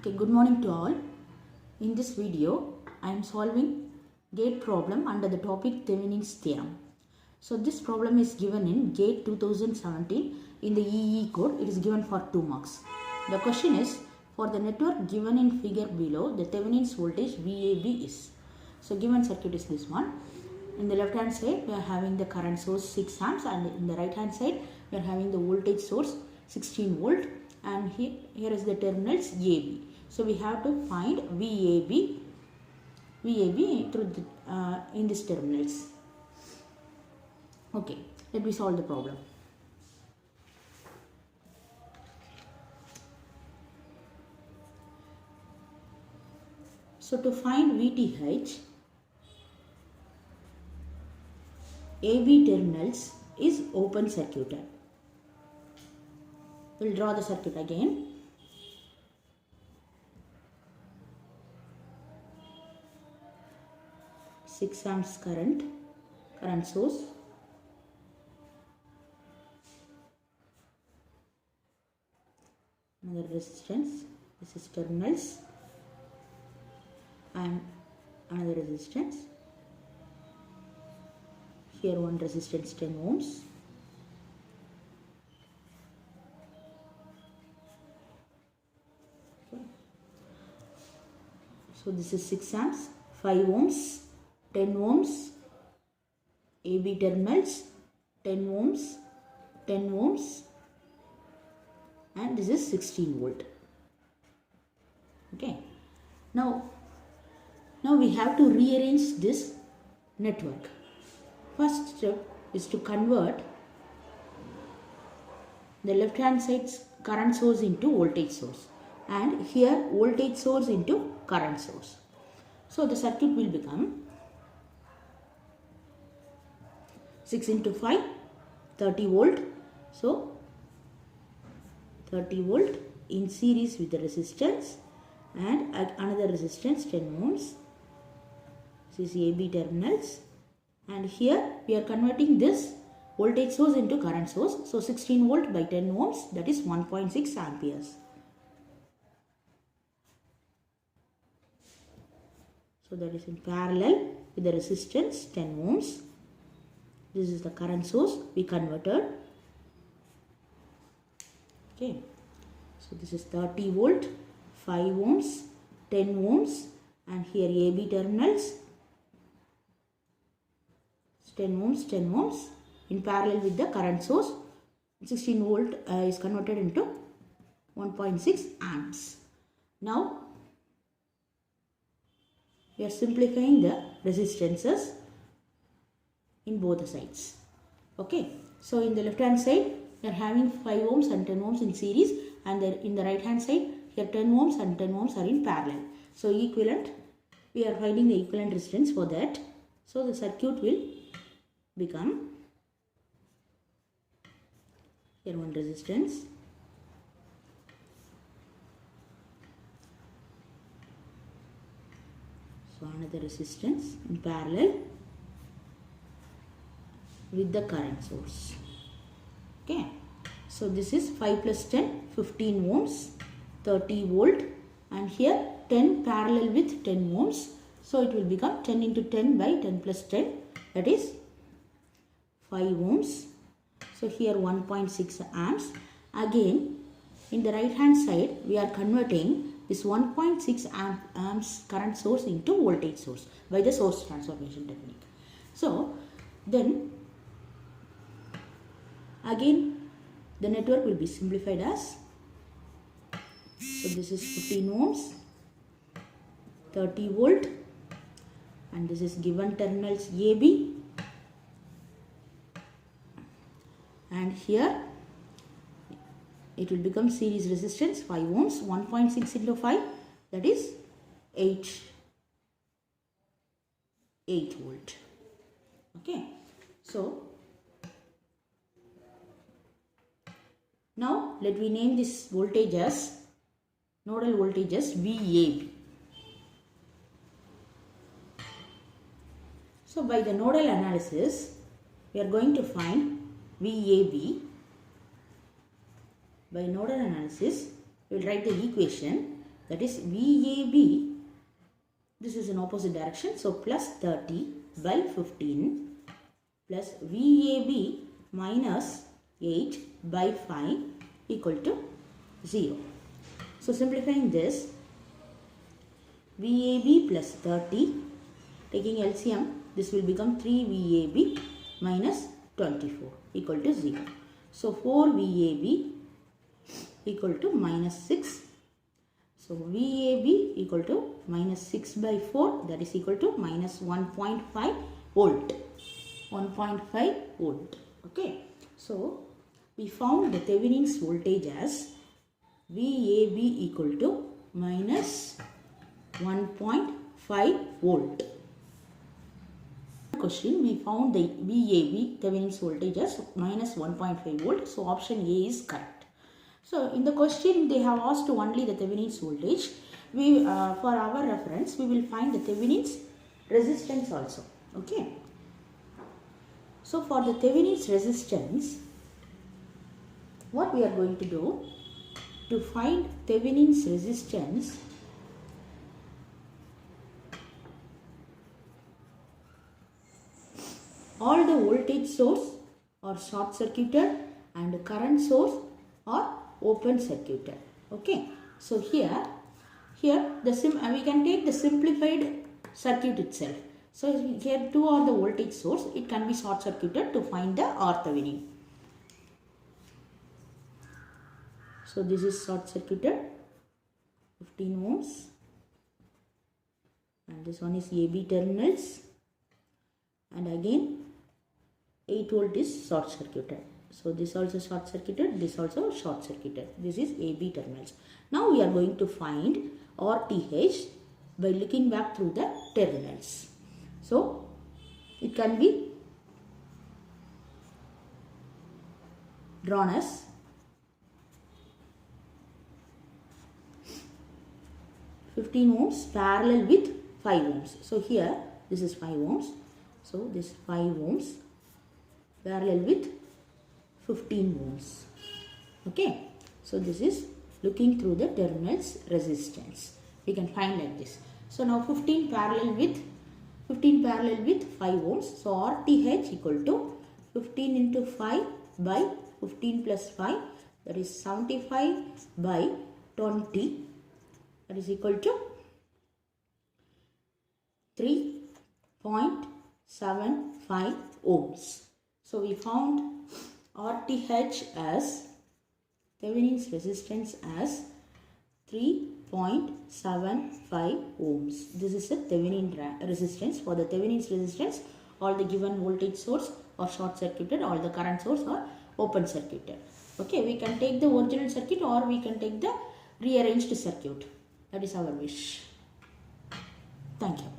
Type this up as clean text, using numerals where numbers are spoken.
Okay, good morning to all. In this video, I am solving gate problem under the topic Thevenin's theorem. So this problem is given in GATE 2017 in the EE code. It is given for 2 marks. The question is, for the network given in figure below, the Thevenin's voltage VAB is. So given circuit is this one. In the left hand side, we are having the current source 6 amps, and in the right hand side, we are having the voltage source 16 volt, and here is the terminals AB. So we have to find VAB through in these terminals. Okay, let me solve the problem. So to find VTH, AB terminals is open circuited. We'll draw the circuit again. Six amps current source, another resistance, this is terminals, and another resistance. Here one resistance 10 ohms. Okay. So this is 6 amps, 5 ohms, 10 ohms, AB terminals, 10 ohms, 10 ohms, and this is 16 volt. Okay. Now we have to rearrange this network. First step is to convert the left hand side's current source into voltage source, and here voltage source into current source. So the circuit will become 6 into 5, 30 volt. So 30 volt in series with the resistance, and another resistance 10 ohms. This is AB terminals, and here we are converting this voltage source into current source. So 16 volt by 10 ohms, that is 1.6 amperes. So that is in parallel with the resistance 10 ohms. This is the current source we converted. Okay. So this is 30 volt, 5 ohms, 10 ohms, and here AB terminals 10 ohms, 10 ohms in parallel with the current source. 16 volt is converted into 1.6 amps. Now we are simplifying the resistances in both the sides. Okay, so in the left hand side we are having 5 ohms and 10 ohms in series, and in the right hand side here 10 ohms and 10 ohms are in parallel. So equivalent, we are finding the equivalent resistance for that. So the circuit will become, here one resistance, so another resistance in parallel with the current source. Okay, so this is 5 plus 10, 15 ohms, 30 volt, and here 10 parallel with 10 ohms. So it will become 10 into 10 by 10 plus 10, that is 5 ohms. So here 1.6 amps. Again, in the right hand side, we are converting this 1.6 amps current source into voltage source by the source transformation technique. So then again the network will be simplified as, so this is 15 ohms, 30 volt, and this is given terminals AB, and here it will become series resistance 5 ohms, 1.6 into 5, that is 8 volt. Okay, so now let me name this voltage as, nodal voltage as VAB. So by the nodal analysis, we are going to find VAB. By nodal analysis, we will write the equation that is VAB, this is in opposite direction, so plus 30 by 15 plus VAB minus 8 by 5 equal to 0. So simplifying this, VAB plus 30, taking LCM, this will become 3 VAB minus 24 equal to 0. So 4 VAB equal to minus 6. So VAB equal to minus 6 by 4, that is equal to minus 1.5 volt. 1.5 volt. Okay. So we found the Thevenin's voltage as VAB equal to minus 1.5 volt. Question, we found the VAB Thevenin's voltage as minus 1.5 volt. So option A is correct. So in the question they have asked only the Thevenin's voltage. We for our reference we will find the Thevenin's resistance also. Okay. So for the Thevenin's resistance, what we are going to do, to find Thevenin's resistance, all the voltage source are short circuited and current source are open circuited. Okay. So here we can take the simplified circuit itself. So here 2 are the voltage source. It can be short circuited to find the R Thevenin. So this is short circuited, 15 ohms, and this one is AB terminals, and again 8 volt is short circuited. So this also short circuited, this also short circuited. This is AB terminals. Now we are going to find RTH by looking back through the terminals. So it can be drawn as ohms parallel with 5 ohms. So here this is 5 ohms. So this 5 ohms parallel with 15 ohms. Okay. So this is looking through the terminals resistance. We can find like this. So now 15 parallel with 5 ohms. So RTH equal to 15 into 5 by 15 plus 5, that is 75 by 20, that is equal to 3.75 ohms. So we found RTH as Thevenin's resistance as 3.75 ohms. This is a Thevenin resistance. For the Thevenin's resistance, all the given voltage source are short circuited, all the current source are open circuited. Okay, we can take the original circuit or we can take the rearranged circuit. That is our wish. Thank you.